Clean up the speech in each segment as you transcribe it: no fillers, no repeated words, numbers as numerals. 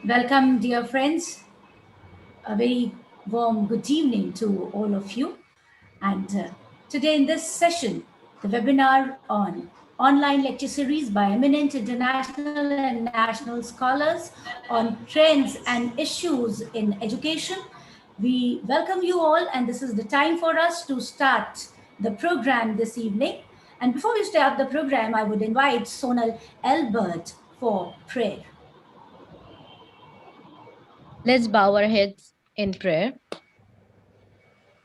Welcome, dear friends. A very warm good evening to all of you. And today in this session, the webinar on online lecture series by eminent international and national scholars on trends and issues in education. We welcome you all, and this is the time for us to start the program this evening. And before we start the program, I would invite Sonal Albert for prayer. Let's bow our heads in prayer.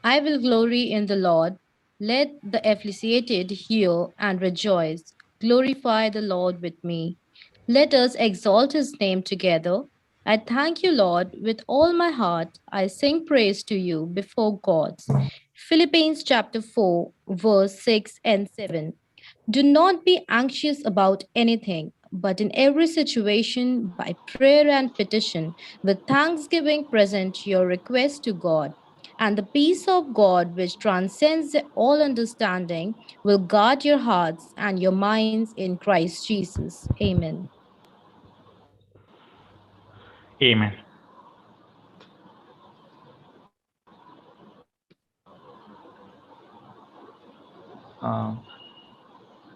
I will glory in the Lord. Let the afflicted hear and rejoice. Glorify the Lord with me. Let us exalt his name together. I thank you, Lord, with all my heart. I sing praise to you before gods. Philippians chapter 4, verse 6 and 7. Do not be anxious about anything, but in every situation, by prayer and petition, with thanksgiving, present your request to God. And the peace of God, which transcends all understanding, will guard your hearts and your minds in Christ Jesus. Amen. Amen.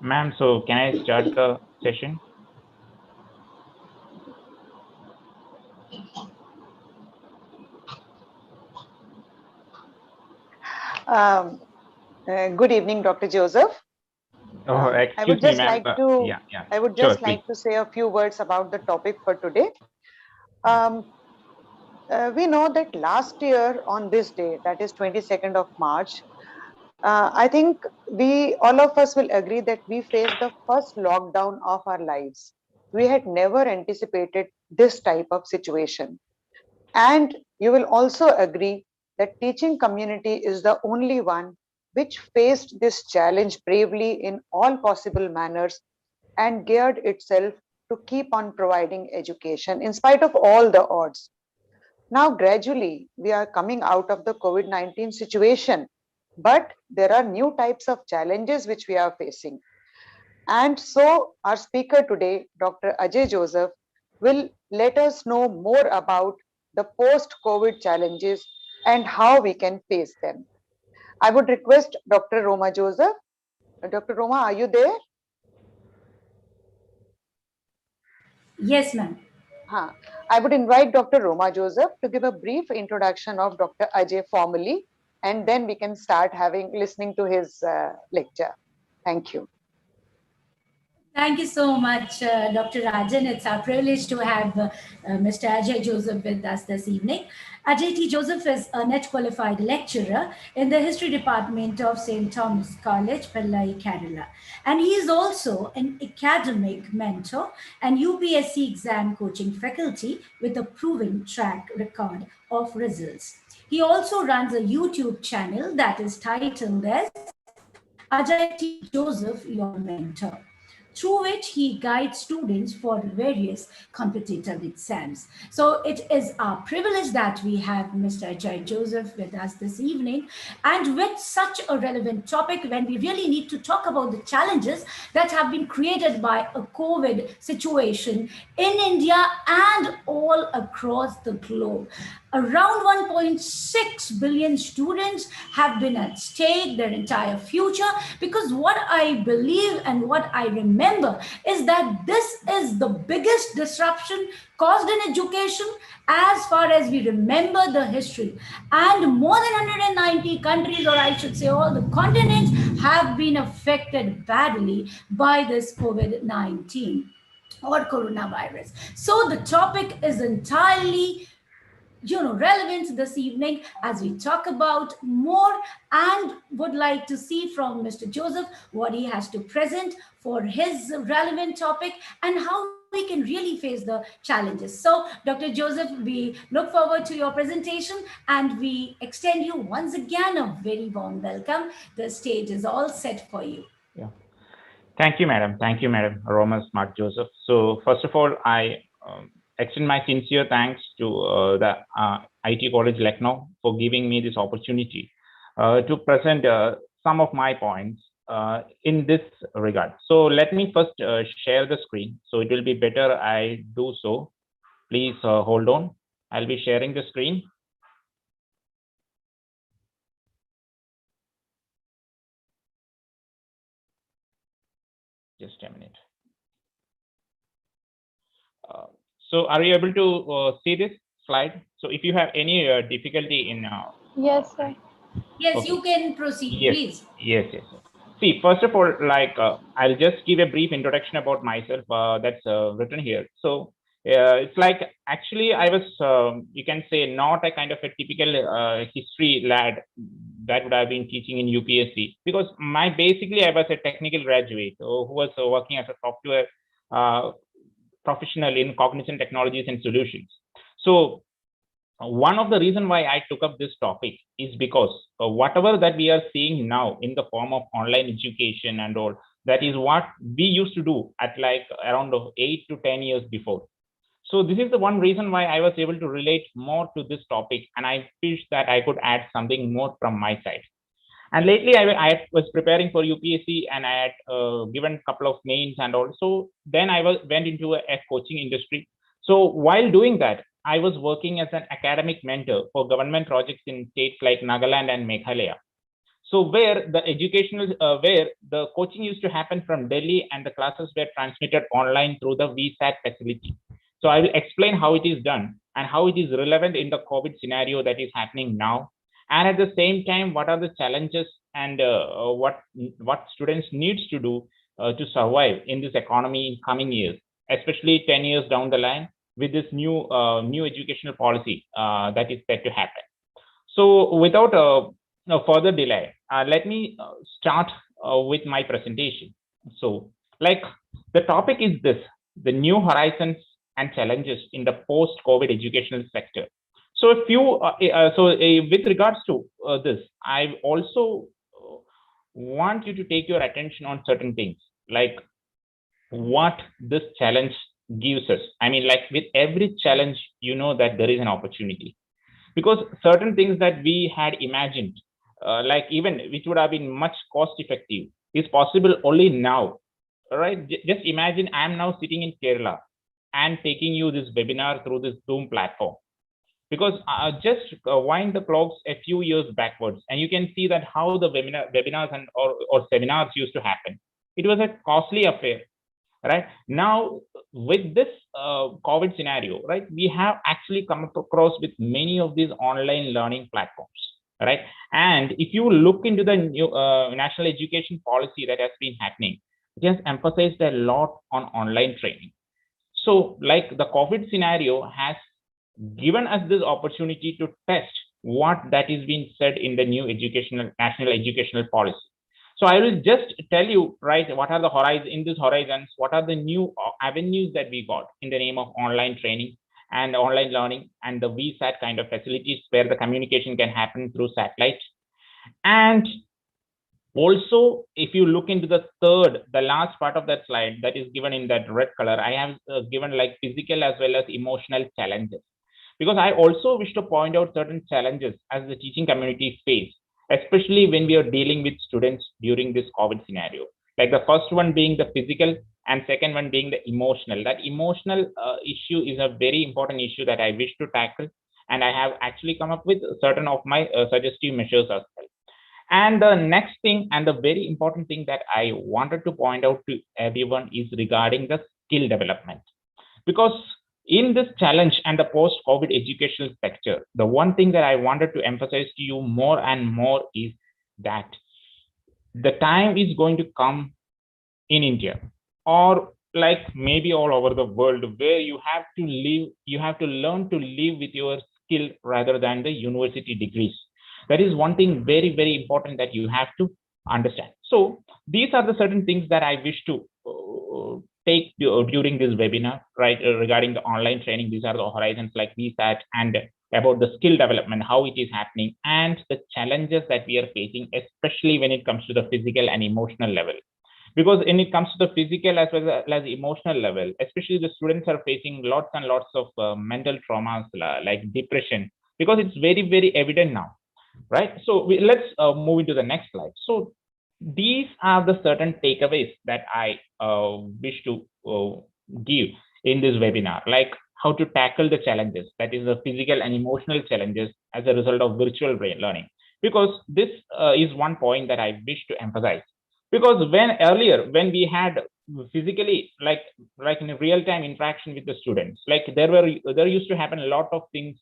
Ma'am, so can I start the session? Good evening, Dr. Joseph. Oh, excuse me, ma'am. I would just like to say a few words about the topic for today. We know that last year on this day, that is 22nd of March, I think all of us will agree that we faced the first lockdown of our lives. We had never anticipated this type of situation. And you will also agree that teaching community is the only one which faced this challenge bravely in all possible manners and geared itself to keep on providing education in spite of all the odds. Now, gradually, we are coming out of the COVID-19 situation, but there are new types of challenges which we are facing. And so our speaker today, Dr. Ajay Joseph, will let us know more about the post-COVID challenges and how we can face them. I would request Dr. Roma Joseph. Dr. Roma, are you there? Yes, ma'am. I would invite Dr. Roma Joseph to give a brief introduction of Dr. Ajay formally, and then we can start listening to his lecture. Thank you. Thank you so much, Dr. Rajan. It's our privilege to have Mr. Ajay Joseph with us this evening. Ajay T. Joseph is a net qualified lecturer in the History Department of St. Thomas College, Pillai, Kerala. And he is also an academic mentor and UPSC exam coaching faculty with a proven track record of results. He also runs a YouTube channel that is titled as Ajay T. Joseph, your mentor, through which he guides students for various competitive exams. So it is our privilege that we have Mr. Ajay Joseph with us this evening, and with such a relevant topic when we really need to talk about the challenges that have been created by a COVID situation in India and all across the globe. Around 1.6 billion students have been at stake their entire future, because what I believe and what I remember is that this is the biggest disruption caused in education as far as we remember the history. And more than 190 countries, or I should say all the continents, have been affected badly by this COVID-19 or coronavirus. So the topic is entirely relevance this evening as we talk about more, and would like to see from Mr. Joseph what he has to present for his relevant topic and how we can really face the challenges. So, Dr. Joseph, we look forward to your presentation and we extend you once again a very warm welcome. The stage is all set for you. Yeah. Thank you, madam. Thank you, madam. Roma Smart Joseph. So first of all, I extend my sincere thanks to the IT College Lucknow for giving me this opportunity to present some of my points in this regard. So let me first share the screen. So it will be better I do so. Please hold on. I'll be sharing the screen. Just a minute. So are you able to see this slide? So if you have any difficulty in yes, sir. Yes, okay. you can proceed, Yes, please. yes. See, first of all, like I'll just give a brief introduction about myself. That's written here. So it's like actually I was, you can say, not a kind of a typical history lad that would have been teaching in UPSC, because basically I was a technical graduate who was working as a software professional in cognizant technologies and solutions. So one of the reason why I took up this topic is because whatever that we are seeing now in the form of online education and all, that is what we used to do at like around 8 to 10 years before. So this is the one reason why I was able to relate more to this topic, and I wish that I could add something more from my side. And lately, I was preparing for UPSC, and I had given a couple of mains, and also then went into a coaching industry. So while doing that, I was working as an academic mentor for government projects in states like Nagaland and Meghalaya. So where the coaching used to happen from Delhi, and the classes were transmitted online through the VSAT facility. So I will explain how it is done and how it is relevant in the COVID scenario that is happening now, and at the same time what are the challenges and what students needs to do to survive in this economy in coming years, especially 10 years down the line with this new educational policy that is set to happen. So without no further delay, let me start with my presentation. So like the topic is this: the new horizons and challenges in the post-COVID educational sector. So a few, with regards to this, I also want you to take your attention on certain things, like what this challenge gives us. I mean, like with every challenge, you know that there is an opportunity, because certain things that we had imagined, like even which would have been much cost effective, is possible only now. All right, just imagine I'm now sitting in Kerala and taking you this webinar through this Zoom platform, because just wind the clocks a few years backwards, and you can see that how the webinars and or seminars used to happen. It was a costly affair, right? Now with this COVID scenario, right, we have actually come across with many of these online learning platforms, right? And if you look into the new national education policy that has been happening, it has emphasized a lot on online training. So like the COVID scenario has given us this opportunity to test what that is being said in the new national educational policy. So I will just tell you, right, what are the horizons, what are the new avenues that we got in the name of online training and online learning and the VSAT kind of facilities where the communication can happen through satellite. And also, if you look into the last part of that slide that is given in that red color, I have given like physical as well as emotional challenges, because I also wish to point out certain challenges as the teaching community face, especially when we are dealing with students during this COVID scenario. Like the first one being the physical, and second one being the emotional. That emotional issue is a very important issue that I wish to tackle, and I have actually come up with certain of my suggestive measures as well. And the next thing, and the very important thing that I wanted to point out to everyone, is regarding the skill development. Because in this challenge and the post-COVID educational sector, the one thing that I wanted to emphasize to you more and more is that the time is going to come in India, or like maybe all over the world, where you have to learn to live with your skill rather than the university degrees. That is one thing very, very important that you have to understand. So these are the certain things that I wish to take during this webinar, right? Regarding the online training, these are the horizons like VSAT, and about the skill development, how it is happening, and the challenges that we are facing, especially when it comes to the physical and emotional level. Because when it comes to the physical as well as emotional level, especially the students are facing lots and lots of mental traumas like depression, because it's very, very evident now, right? So let's move into the next slide. So these are the certain takeaways that I wish to give in this webinar, like how to tackle the challenges, that is the physical and emotional challenges as a result of virtual learning. Because this is one point that I wish to emphasize. Because when earlier, when we had physically, like in a real time interaction with the students, like there used to happen a lot of things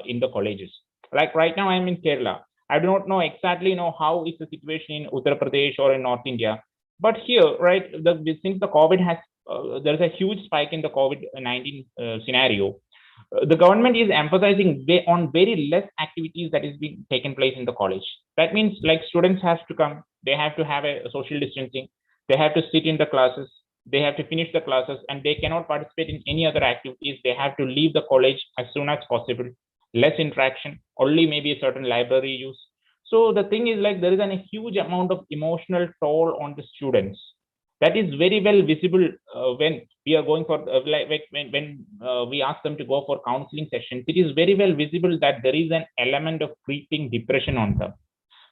in the colleges. Like right now, I'm in Kerala. I do not know exactly how is the situation in Uttar Pradesh or in North India, but here, right, since the COVID has, there's a huge spike in the COVID-19 scenario. The government is emphasizing on very less activities that is being taken place in the college. That means like students have to come, they have to have a social distancing, they have to sit in the classes, they have to finish the classes, and they cannot participate in any other activities. They have to leave the college as soon as possible. Less interaction, only maybe a certain library use. So the thing is like there is a huge amount of emotional toll on the students. That is very well visible when we are going for when we ask them to go for counseling sessions. It is very well visible that there is an element of creeping depression on them.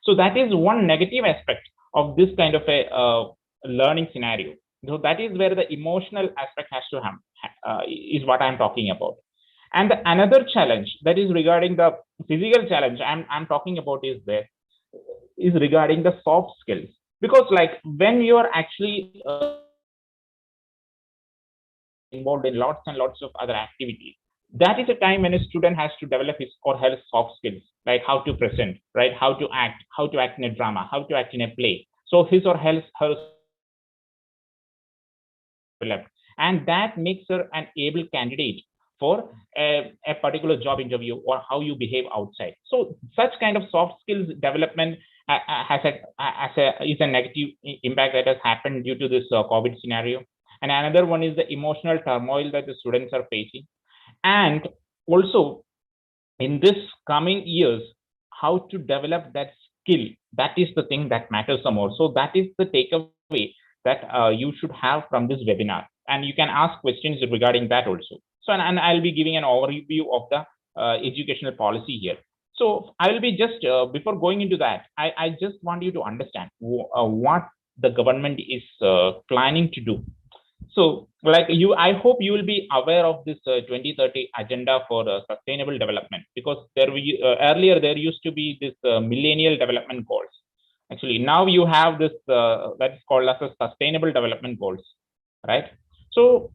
So that is one negative aspect of this kind of a learning scenario. So that is where the emotional aspect has to is what I'm talking about. And another challenge that is regarding the physical challenge I'm talking about is regarding the soft skills. Because like when you are actually involved in lots and lots of other activities, that is a time when a student has to develop his or her soft skills, like how to present, right, how to act in a drama, how to act in a play. So his or her developed, and that makes her an able candidate for a particular job interview or how you behave outside. So such kind of soft skills development is a negative impact that has happened due to this COVID scenario. And another one is the emotional turmoil that the students are facing. And also in this coming years, how to develop that skill, that is the thing that matters the most. So that is the takeaway that you should have from this webinar. And you can ask questions regarding that also. So, and I'll be giving an overview of the educational policy here. So I will be just, before going into that, I just want you to understand what the government is planning to do. So like I hope you will be aware of this 2030 agenda for sustainable development, because earlier there used to be this millennial development goals. Actually, now you have this that's called as a sustainable development goals, right? So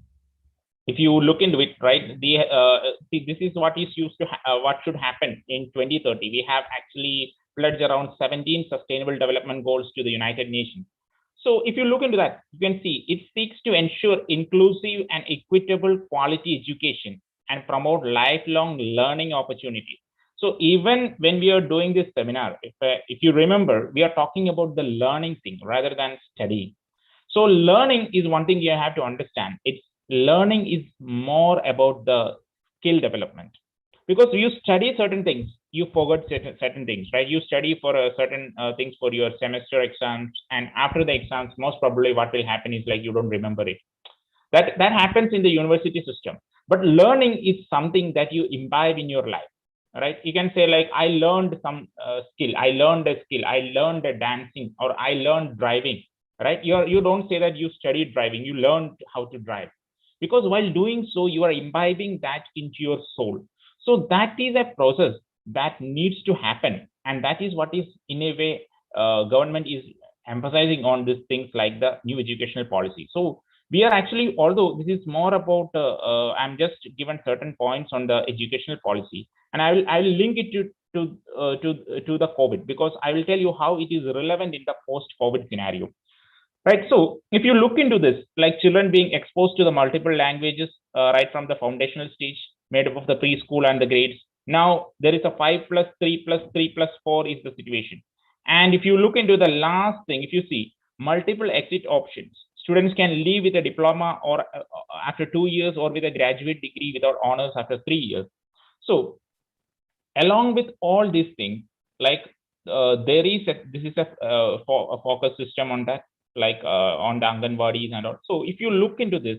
if you look into it, right, see, this is what is used to what should happen in 2030. We have actually pledged around 17 sustainable development goals to the United Nations. So if you look into that, you can see it seeks to ensure inclusive and equitable quality education and promote lifelong learning opportunities. So even when we are doing this seminar, if you remember, we are talking about the learning thing rather than studying. So learning is one thing you have to understand. Learning is more about the skill development. Because you study certain things, you forget certain things, right? You study for certain things for your semester exams, and after the exams, most probably what will happen is like you don't remember it. That happens in the university system. But learning is something that you imbibe in your life, right? You can say like, I learned some skill, I learned a skill, I learned a dancing, or I learned driving, right? You don't say that you studied driving, you learned how to drive. Because while doing so, you are imbibing that into your soul. So that is a process that needs to happen, and that is what is in a way government is emphasizing on these things like the new educational policy. So we are actually, although this is more about I'm just given certain points on the educational policy, and I will link it to the COVID, because I will tell you how it is relevant in the post-COVID scenario. Right. So if you look into this, like children being exposed to the multiple languages right from the foundational stage, made up of the preschool and the grades, Now there is a 5 plus 3 plus 3 plus 4 is the situation. And if you look into the last thing, if you see multiple exit options, students can leave with a diploma or after 2 years, or with a graduate degree without honors after 3 years. So along with all these things, like there is this is a focus system on that, like on the Anganwadis and all. So if you look into this,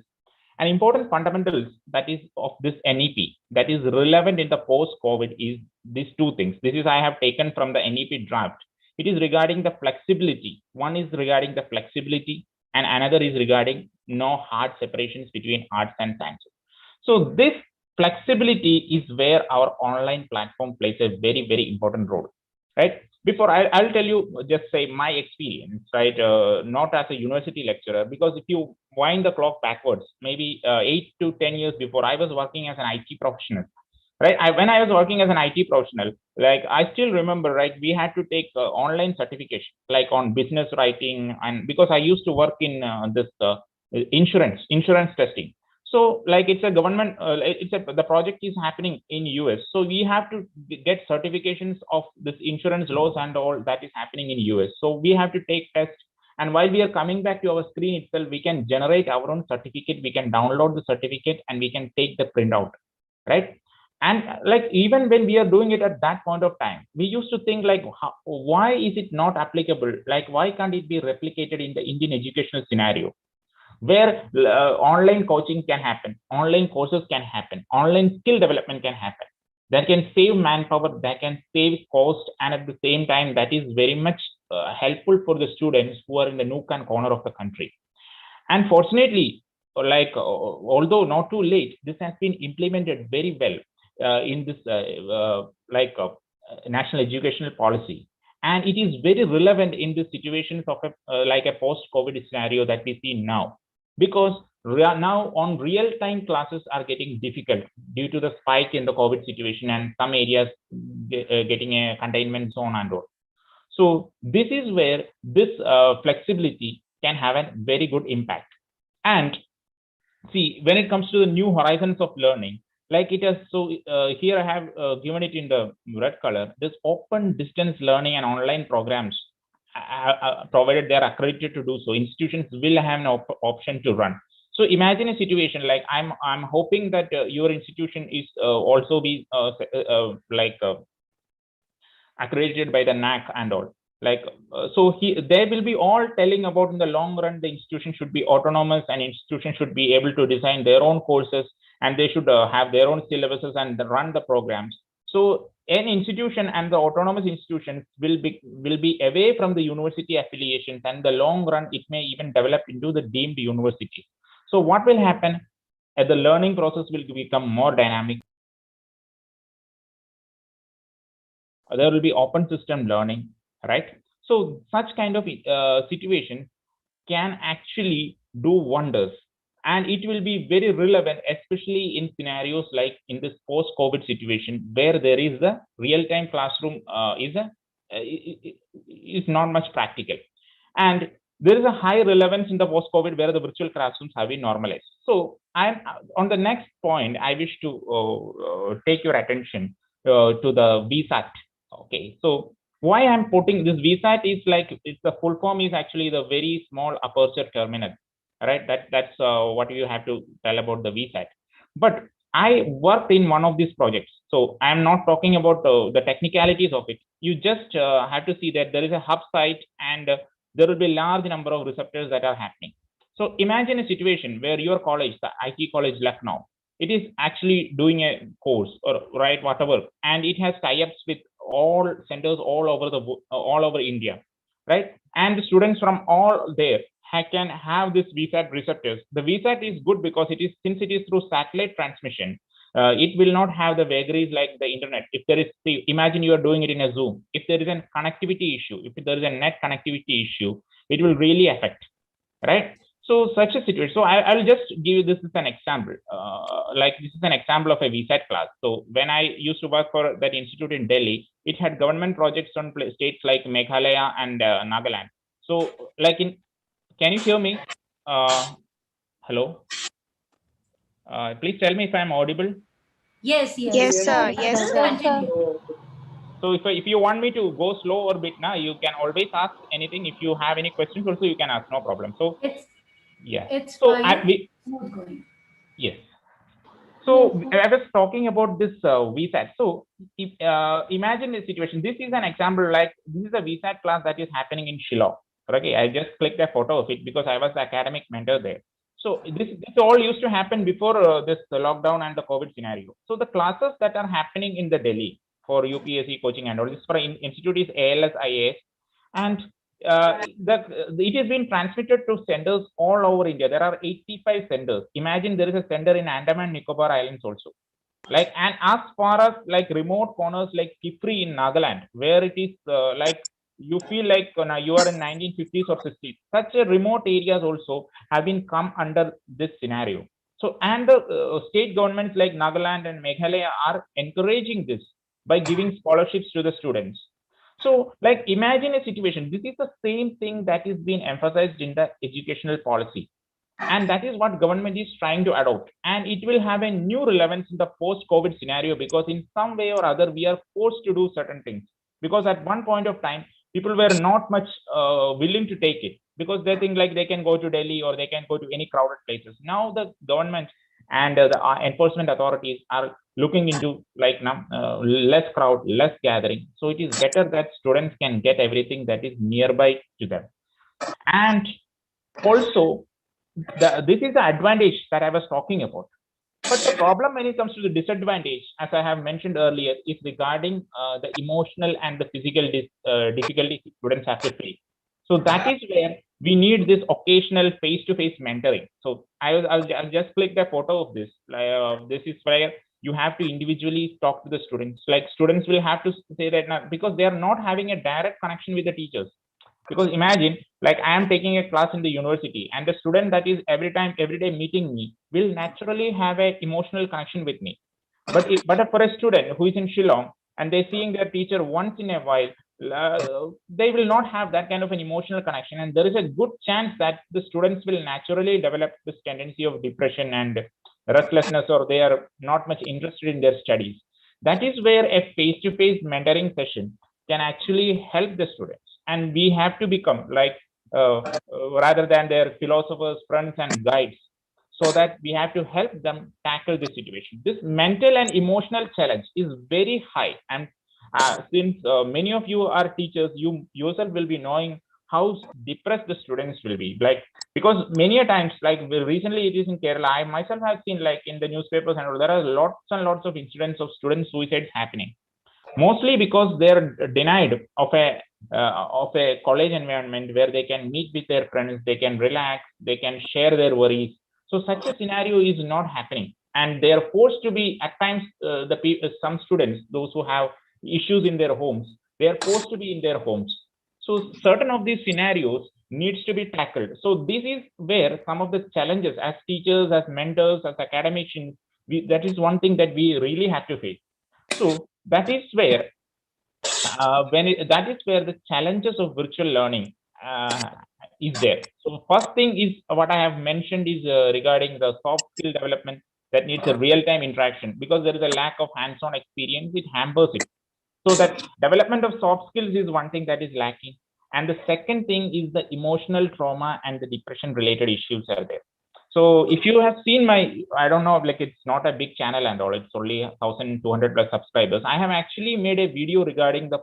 an important fundamentals that is of this NEP that is relevant in the post-COVID is these two things. This is I have taken from the NEP draft. It is regarding the flexibility. One is regarding the flexibility, and another is regarding no hard separations between arts and sciences. So this flexibility is where our online platform plays a very, very important role, right? Before I'll tell you, just say my experience, right? Not as a university lecturer, because if you wind the clock backwards, maybe 8 to 10 years before, I was working as an IT professional, right? When I was working as an IT professional, like I still remember, right? We had to take online certification, like on business writing, and because I used to work in this insurance testing. So like it's a government, the project is happening in US. So we have to get certifications of this insurance laws and all that is happening in US. So we have to take tests. And while we are coming back to our screen itself, we can generate our own certificate. We can download the certificate and we can take the printout, right? And like even when we are doing it at that point of time, we used to think like, why is it not applicable? Like, why can't it be replicated in the Indian educational scenario, where online coaching can happen, online courses can happen, online skill development can happen, that can save manpower, that can save cost, and at the same time that is very much helpful for the students who are in the nook and corner of the country. And fortunately, like although not too late, this has been implemented very well in this national educational policy, and it is very relevant in the situations of like a post-COVID scenario that we see now, because now on real-time classes are getting difficult due to the spike in the COVID situation and some areas getting a containment zone and all. So this is where this flexibility can have a very good impact. And see, when it comes to the new horizons of learning, like it has, so here I have given it in the red color, this open distance learning and online programs, provided they are accredited to do so, institutions will have an option to run. So imagine a situation like I'm hoping that your institution is also be accredited by the NAC and all. Like so they will be all telling about in the long run the institution should be autonomous, and institution should be able to design their own courses, and they should have their own syllabuses and run the programs. So an institution and the autonomous institutions will be away from the university affiliations, and the long run it may even develop into the deemed universities. So what will happen? The learning process will become more dynamic. There will be open system learning, right? So such kind of situation can actually do wonders, and it will be very relevant, especially in scenarios like in this post-COVID situation, where there is the real-time classroom is not much practical, and there is a high relevance in the post-COVID where the virtual classrooms have been normalized. So I'm on the next point. I wish to take your attention to the VSAT. Okay, so why I'm putting this VSAT is like, it's the full form is actually the very small aperture terminal, right? That's what you have to tell about the VSAT. But I worked in one of these projects, so I'm not talking about the technicalities of it. You just have to see that there is a hub site, and there will be a large number of receptors that are happening. So imagine a situation where your college, the IT college Lucknow, it is actually doing a course or right whatever, and it has tie-ups with all centers all over India, right? And the students from all there can have this VSAT receptors. The VSAT is good because since it is through satellite transmission, it will not have the vagaries like the internet. If there is, imagine you are doing it in a Zoom. If there is a connectivity issue, if there is a net connectivity issue, it will really affect, right? So such a situation. So I'll just give you this as an example. Like this is an example of a VSAT class. So when I used to work for that institute in Delhi, it had government projects on states like Meghalaya and Nagaland. So like can you hear me? Hello. Please tell me if I'm audible. Yes, yes. Yes, sir. Yes, Sir, sir. continue. So if you want me to go slow or bit now, you can always ask anything. If you have any questions also, you can ask, no problem. So It's yeah. it's So fine. Smooth going. yes. So I was talking about this VSAT. So if, imagine a situation. This is an example. Like this is a VSAT class that is happening in Shillong. Okay, I just clicked a photo of it because I was the academic mentor there. So this all used to happen before this lockdown and the COVID scenario. So the classes that are happening in the Delhi for UPSC coaching and all this for institute is ALS IAS, and it has been transmitted to centers all over India. There are 85 centers. Imagine there is a center in Andaman Nicobar Islands also. Like, and as far as like remote corners like Kifri in Nagaland, where it is like you feel like you are in 1950s or 60s. Such a remote areas also have been come under this scenario. So, and the state governments like Nagaland and Meghalaya are encouraging this by giving scholarships to the students. So, like, imagine a situation. This is the same thing that is being emphasized in the educational policy, and that is what government is trying to adopt. And it will have a new relevance in the post-COVID scenario because in some way or other we are forced to do certain things. Because at one point of time, people were not much willing to take it because they think like they can go to Delhi or they can go to any crowded places. Now the government and the enforcement authorities are looking into like now less crowd, less gathering. So it is better that students can get everything that is nearby to them. And also, this is the advantage that I was talking about. But the problem when it comes to the disadvantage, as I have mentioned earlier, is regarding the emotional and the physical difficulties students have to face. So that is where we need this occasional face-to-face mentoring. So I'll just click the photo of this. This is where you have to individually talk to the students. Like students will have to say that now, because they are not having a direct connection with the teachers. Because imagine, like I am taking a class in the university, and the student that is every day meeting me will naturally have an emotional connection with me. But for a student who is in Shillong and they're seeing their teacher once in a while, they will not have that kind of an emotional connection, and there is a good chance that the students will naturally develop this tendency of depression and restlessness, or they are not much interested in their studies. That is where a face-to-face mentoring session can actually help the students, and we have to become like rather than their philosophers, friends, and guides, so that we have to help them tackle this situation. This mental and emotional challenge is very high, and since many of you are teachers, you yourself will be knowing how depressed the students will be. Like, because many a times, like recently it is in Kerala, I myself have seen like in the newspapers and all, there are lots and lots of incidents of student suicides happening, mostly because they're denied of a college environment where they can meet with their friends, they can relax, they can share their worries. So such a scenario is not happening, and they are forced to be at times some students, those who have issues in their homes, they are forced to be in their homes. So certain of these scenarios needs to be tackled. So this is where some of the challenges as teachers, as mentors, as academicians, that is one thing that we really have to face. So that is where that is where the challenges of virtual learning is there. So first thing is what I have mentioned is regarding the soft skill development that needs a real-time interaction, because there is a lack of hands-on experience. It hampers it. So that development of soft skills is one thing that is lacking. And the second thing is the emotional trauma and the depression related issues are there. So if you have seen my, I don't know, like it's not a big channel and all, it's only 1,200 plus subscribers. I have actually made a video regarding the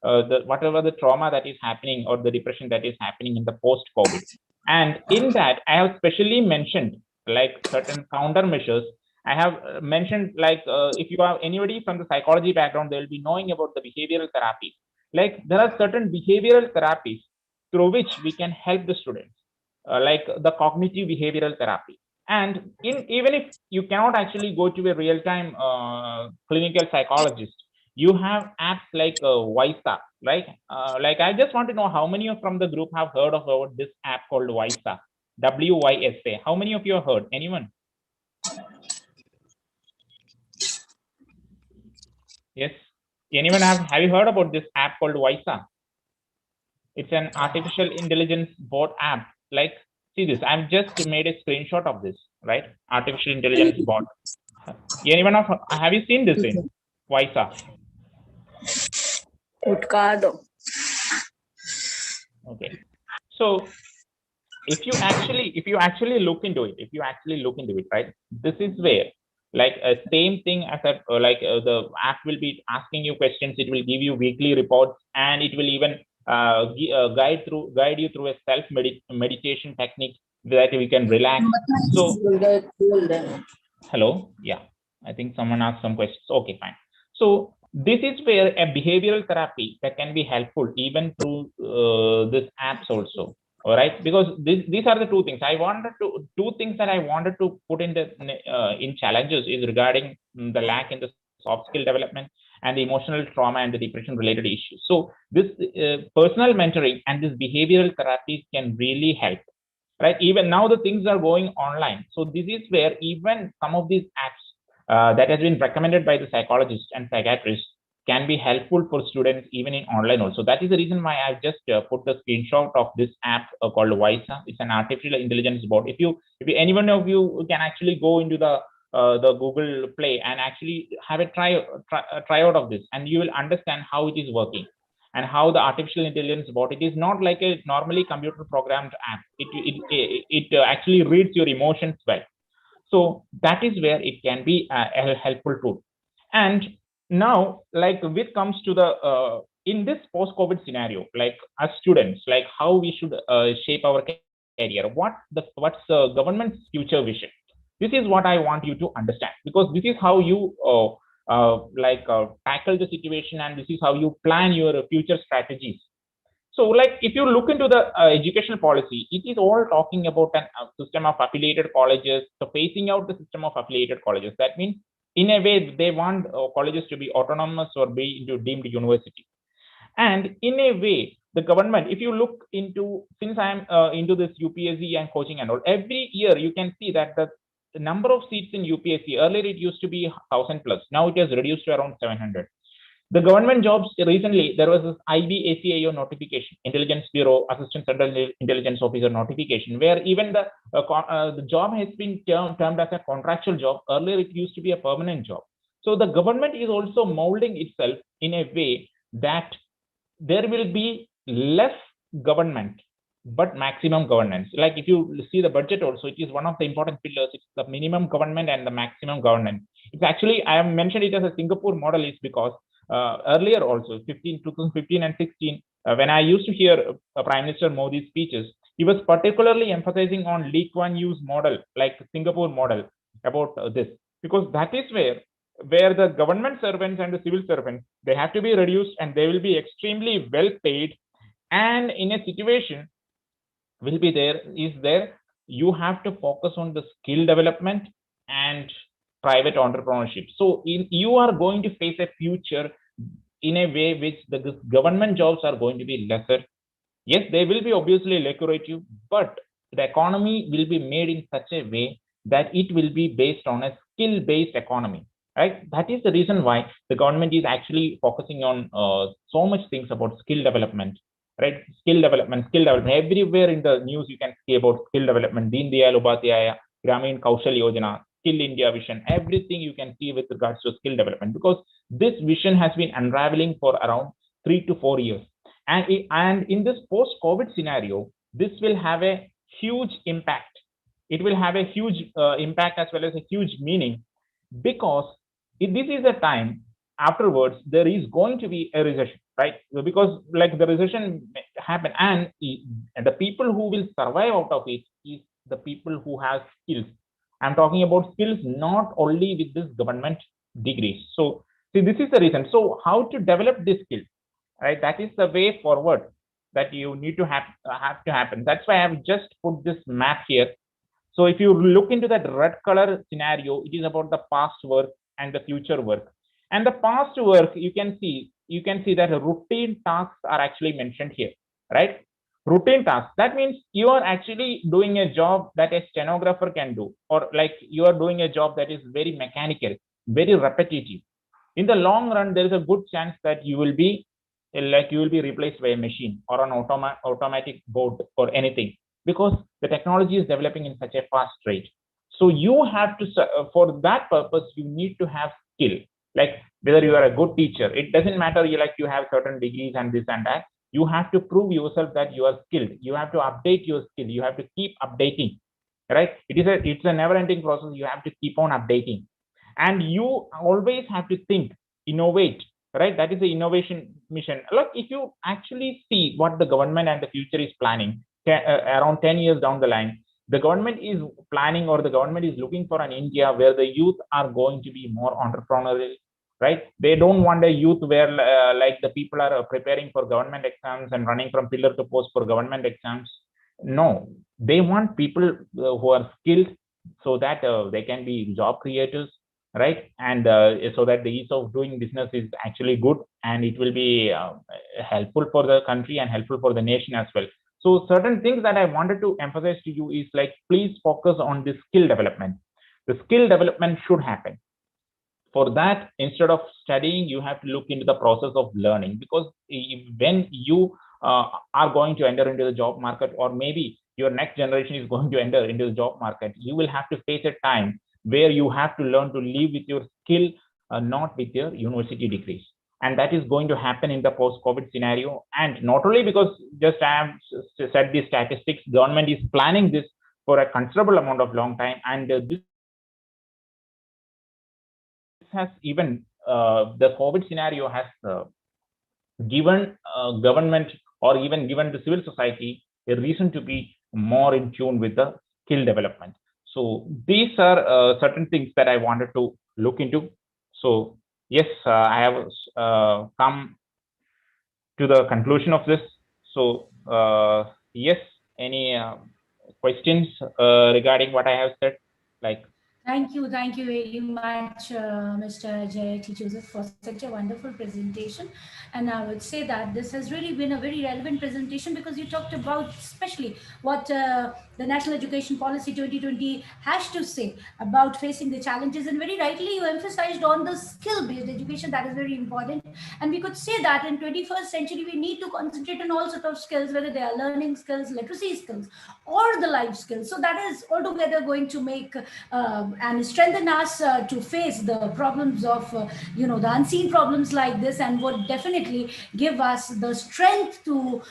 whatever the trauma that is happening or the depression that is happening in the post-COVID. And in that, I have specially mentioned like certain countermeasures. I have mentioned like if you have anybody from the psychology background, they will be knowing about the behavioral therapy. Like there are certain behavioral therapies through which we can help the students, like the cognitive behavioral therapy. And even if you cannot actually go to a real-time clinical psychologist, you have apps like Vysa, right? Like I just want to know how many of from the group have heard of about this app called Vysa, WYSA. How many of you have heard? Anyone? Yes. Anyone have you heard about this app called Vysa? It's an artificial intelligence bot app. Like, see this, I've just made a screenshot of this, right? Artificial intelligence bot. Anyone of have you seen this in Vaisa? Okay. So if you actually look into it, right, this is where like same thing as the app will be asking you questions, it will give you weekly reports, and it will even guide you through a self meditation technique that we can relax. So hello, yeah, I think someone asked some questions. Okay, fine. So this is where a behavioral therapy that can be helpful even through this apps also. All right, because these are the two things that I wanted to put in challenges is regarding the lack in the soft skill development and the emotional trauma and the depression related issues. So this personal mentoring and this behavioral therapy can really help, right? Even now the things are going online, so this is where even some of these apps that has been recommended by the psychologists and psychiatrists can be helpful for students even in online also. That is the reason why I've just put the screenshot of this app called Visa. It's an artificial intelligence bot. If anyone of you can actually go into the Google Play and actually have a try out of this, and you will understand how it is working and how the artificial intelligence bot, it is not like a normally computer programmed app. It actually reads your emotions well. So that is where it can be a helpful tool. And now, like, which comes to the in this post-COVID scenario, like as students, like how we should shape our career, what's the government's future vision? This is what I want you to understand, because this is how you tackle the situation, and this is how you plan your future strategies. So, like, if you look into the educational policy, it is all talking about a system of affiliated colleges, so phasing out the system of affiliated colleges. That means, in a way, they want colleges to be autonomous or be into deemed university. And in a way, the government, if you look into, since I'm into this UPSC and coaching and all, every year you can see that the number of seats in UPSC, earlier it used to be 1,000 plus, now it has reduced to around 700. The government jobs, recently there was this IBACIO notification, Intelligence Bureau Assistant Central Intelligence Officer notification, where even the job has been termed as a contractual job. Earlier it used to be a permanent job. So the government is also molding itself in a way that there will be less government but maximum governance. Like, if you see the budget also, it is one of the important pillars. It's the minimum government and the maximum governance. It's actually, I have mentioned it as a Singapore model, is because earlier also 2015 and 16, when I used to hear Prime Minister Modi's speeches, he was particularly emphasizing on Lee Kuan Yew's model, like Singapore model, about this, because that is where the government servants and the civil servants, they have to be reduced and they will be extremely well paid. And in a situation will be there, you have to focus on the skill development and private entrepreneurship. So you are going to face a future in a way which the government jobs are going to be lesser. Yes, they will be obviously lucrative, but the economy will be made in such a way that it will be based on a skill-based economy, right? That is the reason why the government is actually focusing on so much things about skill development, right? Skill development. Everywhere in the news, you can see about skill development. Deen Dayal Upadhyaya, Gramin Kaushal Yojana, Skill India Vision, everything you can see with regards to skill development, because this vision has been unraveling for around 3 to 4 years. And in this post-COVID scenario, this will have a huge impact. It will have a huge impact as well as a huge meaning, because this is a time afterwards there is going to be a recession, right? Because like the recession happen, and the people who will survive out of it is the people who have skills. I'm talking about skills not only with this government degrees. So see, this is the reason. So how to develop this skill, right? That is the way forward that you need to have to happen. That's why I've just put this map here. So if you look into that red color scenario, it is about the past work and the future work. And the past work, you can see that routine tasks are actually mentioned here, right? Routine tasks. That means you are actually doing a job that a stenographer can do, or like you are doing a job that is very mechanical, very repetitive. In the long run, there is a good chance that you will be replaced by a machine or an automatic board or anything, because the technology is developing in such a fast rate. So you have to, for that purpose, you need to have skill. Like whether you are a good teacher, it doesn't matter. You have certain degrees and this and that. You have to prove yourself that you are skilled. You have to update your skill. You have to keep updating, right? It's a never-ending process. You have to keep on updating, and you always have to think, innovate, right? That is the innovation mission. Look, if you actually see what the government and the future is planning, around 10 years down the line, the government is planning, or the government is looking for an India where the youth are going to be more entrepreneurial, right? They don't want a youth where like the people are preparing for government exams and running from pillar to post for government exams. No, they want people who are skilled, so that they can be job creators, right? And so that the ease of doing business is actually good, and it will be helpful for the country and helpful for the nation as well. So certain things that I wanted to emphasize to you is like, please focus on the skill development. The skill development should happen. For that, instead of studying, you have to look into the process of learning, because when you are going to enter into the job market, or maybe your next generation is going to enter into the job market, you will have to face a time where you have to learn to live with your skill, not with your university degrees. And that is going to happen in the post-COVID scenario. And not only because just I have said the statistics, government is planning this for a considerable amount of long time. And this has even, the COVID scenario has given government, or even given the civil society, a reason to be more in tune with the skill development. So these are certain things that I wanted to look into. So yes, I have come to the conclusion of this. So yes, any questions regarding what I have said? Like, Thank you very much, Mr. Ajay T. Joseph, for such a wonderful presentation. And I would say that this has really been a very relevant presentation, because you talked about especially what the National Education Policy 2020 has to say about facing the challenges. And very rightly, you emphasized on the skill-based education. That is very important. And we could say that in 21st century, we need to concentrate on all sorts of skills, whether they are learning skills, literacy skills, or the life skills. So that is altogether going to make and strengthen us to face the problems of, the unseen problems like this, and would definitely give us the strength to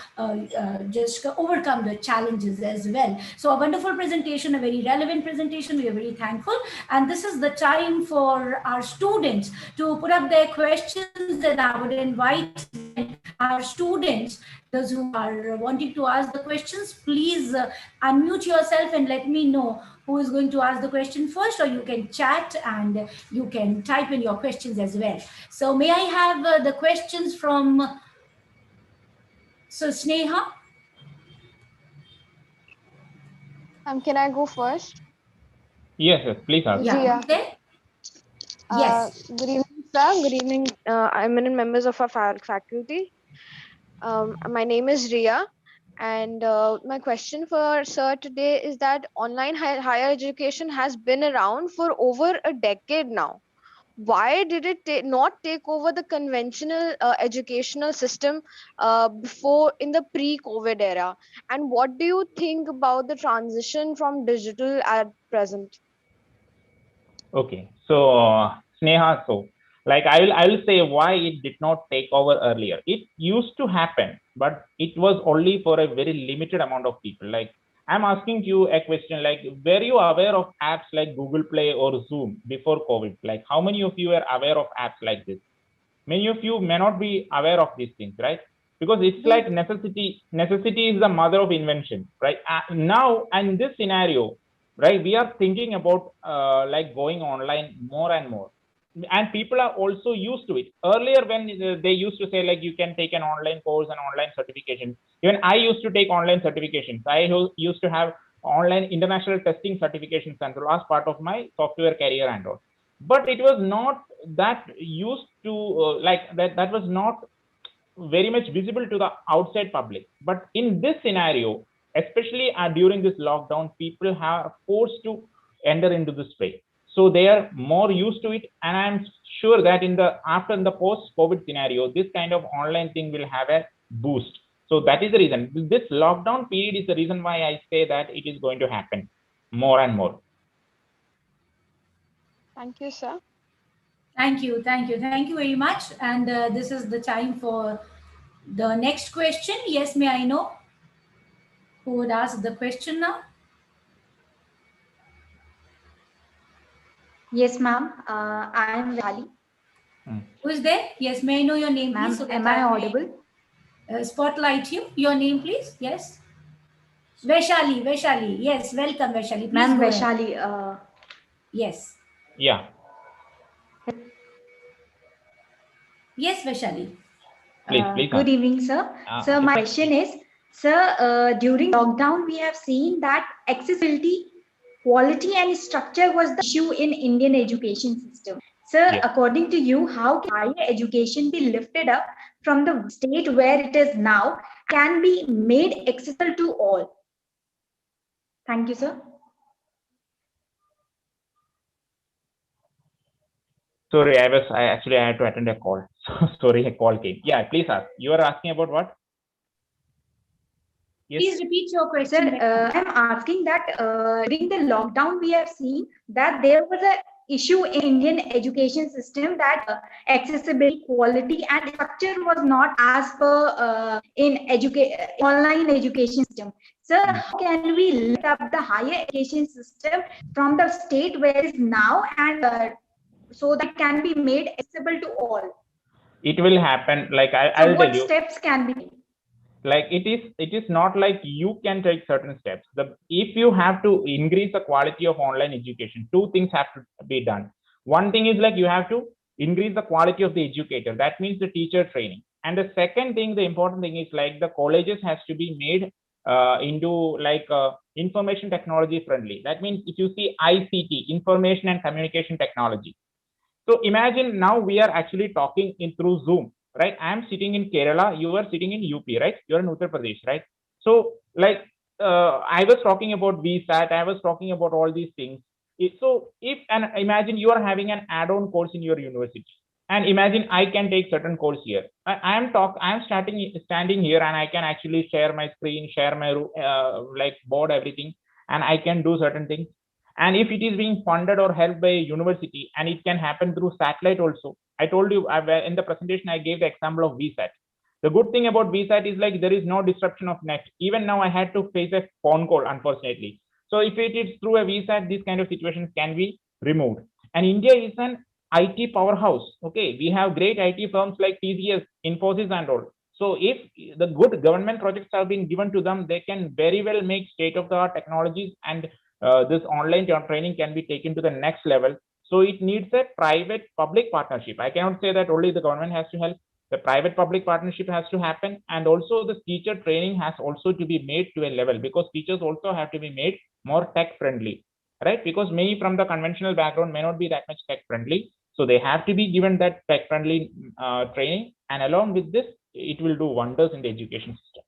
just overcome the challenges as well. So a wonderful presentation, a very relevant presentation. We are very thankful. And this is the time for our students to put up their questions, and I would invite our students, those who are wanting to ask the questions, please unmute yourself and let me know who is going to ask the question first, or you can chat and you can type in your questions as well. So may I have the questions from Sneha? Can I go first? yes, please ask. Yeah, okay. Yes. Good evening, sir. Good evening, eminent members of our faculty. My name is Ria, and my question for sir today is that online higher education has been around for over a decade now. Why did it not take over the conventional educational system before, in the pre-COVID era? And what do you think about the transition from digital at present? Okay, so Sneha, so like I will say why it did not take over earlier. It used to happen, but it was only for a very limited amount of people. Like, I'm asking you a question, like, were you aware of apps like Google Play or Zoom before COVID? Like, how many of you are aware of apps like this? Many of you may not be aware of these things, right? Because it's like necessity is the mother of invention, right? Now, and this scenario, right, we are thinking about like going online more and more, and people are also used to it. Earlier, when they used to say like you can take an online course and online certification, even I used to take online certifications. I used to have online international testing certifications and the last part of my software career and all. But it was not that used to like that was not very much visible to the outside public. But in this scenario, especially during this lockdown, people are forced to enter into this way, so they are more used to it. And I'm sure that in the post COVID scenario, this kind of online thing will have a boost. So that is the reason. This lockdown period is the reason why I say that it is going to happen more and more. Thank you, sir. Thank you, thank you, thank you very much. And this is the time for the next question. Yes, may I know who would ask the question now? Yes, ma'am. I am Vali. Who is there? Yes, may I know your name, please? Ma'am, So that am I may audible? spotlight you. Your name, please. Yes. Vaishali, Vaishali. Yes, welcome, Vaishali. Please Ma'am, go ahead. Vaishali. Yes. Yeah, Yes, Vaishali. please. Good evening, sir. Sir, my question is, sir, during lockdown, we have seen that accessibility, quality, and structure was the issue in Indian education system. Sir, Yes. according to you, how can higher education be lifted up from the state where it is now, can be made accessible to all? Thank you, sir. Sorry, I actually I had to attend a call. Sorry, a call came. Yeah, please ask. You are asking about what? Yes. Please repeat your question. Sir, I'm asking that during the lockdown, we have seen that there was a issue in Indian education system that accessibility, quality, and structure was not as per in online education system. Sir, how can we lift up the higher education system from the state where it is now, and so that it can be made accessible to all? It will happen. Like So I'll what tell you. steps can be made? Like it is not like you can take certain steps. If you have to increase the quality of online education, two things have to be done. One thing is like you have to increase the quality of the educator. That means the teacher training. And the second thing, the important thing is like the colleges has to be made into like information technology friendly. That means if you see ICT, information and communication technology. So imagine now we are actually talking in through Zoom, right? I am sitting in Kerala, you are sitting in UP, right? You're in Uttar Pradesh, right? So like I was talking about VSAT, I was talking about all these things. So if and imagine you are having an add-on course in your university, and imagine I can take certain course here. I am standing here, and I can actually share my screen, share my like board, everything, and I can do certain things. And if it is being funded or helped by a university, and it can happen through satellite also. I told you in the presentation I gave the example of VSAT. The good thing about VSAT is like there is no disruption of net. Even now I had to face a phone call, unfortunately. So if it is through a VSAT, these kind of situations can be removed. And India is an IT powerhouse. Okay, we have great IT firms like TCS, Infosys, and all. So if the good government projects have been given to them, they can very well make state-of-the-art technologies, and this online training can be taken to the next level. So it needs a private-public partnership. I cannot say that only the government has to help. The private-public partnership has to happen, and also the teacher training has also to be made to a level, because teachers also have to be made more tech-friendly, right? Because many from the conventional background may not be that much tech-friendly, so they have to be given that tech-friendly training, and along with this, it will do wonders in the education system.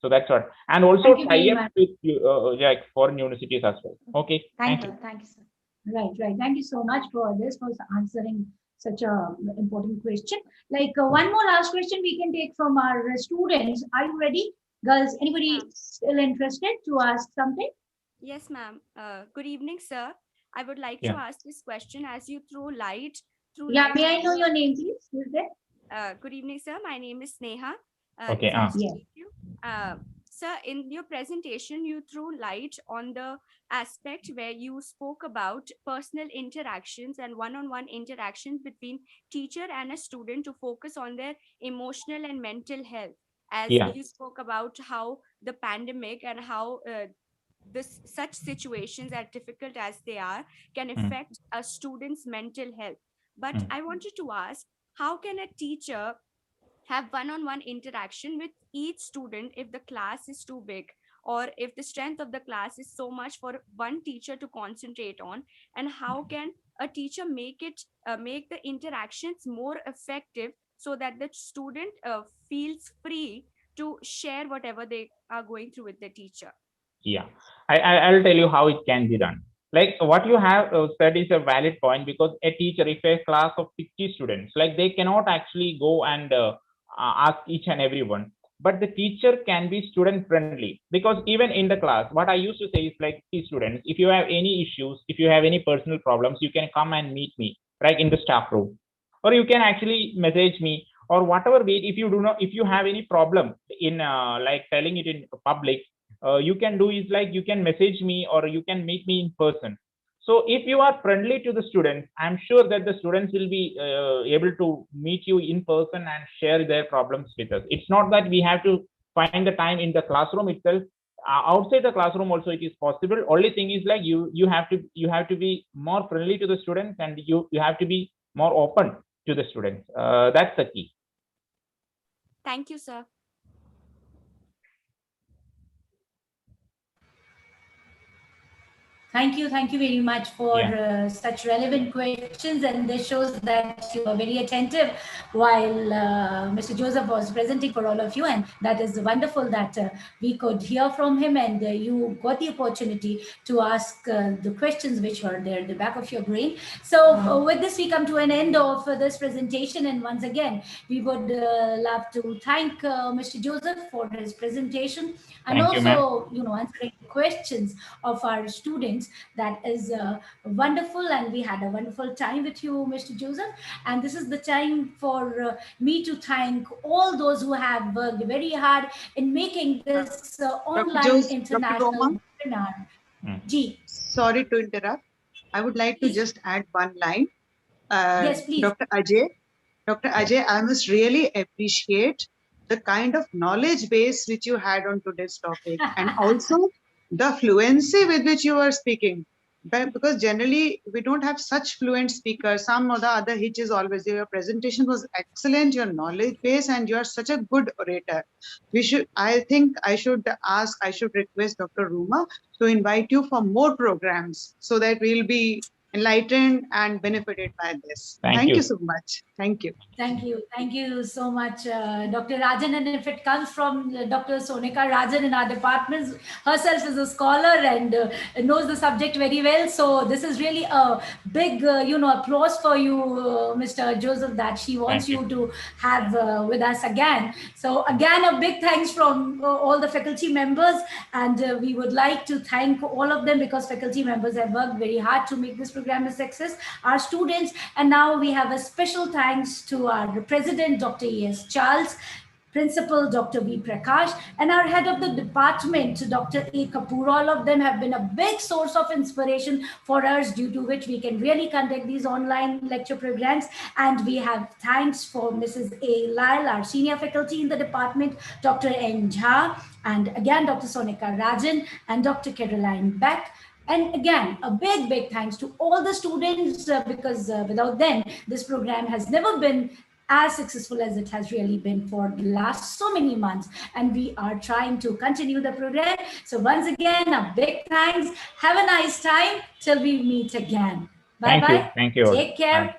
So that's what, and also tie up with like foreign universities as well. Okay, Thank you. Thank you, sir. Right, right. Thank you so much for this, for answering such a important question. Like one more last question we can take from our students. Are you ready, girls? Anybody still interested to ask something? Yes, ma'am. Good evening, sir. I would like to ask this question as you throw light. Yeah, may I know your name, please? Who is there? Good evening, sir. My name is Sneha. Okay. Nice to meet you. Sir, in your presentation, you threw light on the aspect where you spoke about personal interactions and one-on-one interactions between teacher and a student to focus on their emotional and mental health. As you spoke about how the pandemic and how such situations, as difficult as they are, can affect a student's mental health. But I wanted to ask, how can a teacher have one-on-one interaction with each student if the class is too big, or if the strength of the class is so much for one teacher to concentrate on? And how can a teacher make the interactions more effective so that the student feels free to share whatever they are going through with the teacher? Yeah, I'll tell you how it can be done. Like what you have said is a valid point, because a teacher, if a class of 60 students, like they cannot actually go and ask each and every one. but the teacher can be student friendly, because even in the class, what I used to say is like, see students, if you have any issues, if you have any personal problems, you can come and meet me right in the staff room, or you can actually message me, or whatever way. If you do not, if you have any problem in like telling it in public, you can do is like, you can message me or you can meet me in person. So if you are friendly to the students, I'm sure that the students will be able to meet you in person and share their problems with us. It's not that we have to find the time in the classroom itself. Outside the classroom also it is possible. Only thing is like, you have to be more friendly to the students, and you have to be more open to the students. That's the key. Thank you, sir. Thank you very much for such relevant questions, and this shows that you are very attentive while Mr. Joseph was presenting for all of you, and that is wonderful that we could hear from him, and you got the opportunity to ask the questions which were there in the back of your brain. So with this, we come to an end of this presentation, and once again, we would love to thank Mr. Joseph for his presentation, and Thank you, also, answering questions of our students. That is wonderful, and we had a wonderful time with you, Mr. Joseph. And this is the time for me to thank all those who have worked very hard in making this online international webinar. Ji. Sorry to interrupt. I would like to just add one line. Yes, please. Dr. Ajay, I must really appreciate the kind of knowledge base which you had on today's topic, and also the fluency with which you were speaking. But because generally we don't have such fluent speakers, some or the other hitch is always there. Your presentation was excellent, your knowledge base, and you are such a good orator. I think I should request Dr. Ruma to invite you for more programs so that we'll be enlightened and benefited by this. Thank you so much. Thank you. Thank you so much, Dr. Rajan. And if it comes from Dr. Sonika Rajan in our departments, herself is a scholar and knows the subject very well. So this is really a big, applause for you, Mr. Joseph, that she wants you to have with us again. So again, a big thanks from all the faculty members, and we would like to thank all of them, because faculty members have worked very hard to make this program a success, our students, and now we have a special thanks to our President, Dr. E.S. Charles, Principal, Dr. V. Prakash, and our head of the department, Dr. A. Kapoor. All of them have been a big source of inspiration for us, due to which we can really conduct these online lecture programs. And we have thanks for Mrs. A. Lyle, our senior faculty in the department, Dr. N. Jha, and again, Dr. Sonika Rajan and Dr. Caroline Beck. And again, a big thanks to all the students, because without them, this program has never been as successful as it has really been for the last so many months. And we are trying to continue the program. So once again, a big thanks. Have a nice time till we meet again. Bye-bye. Thank you. Take care. Bye.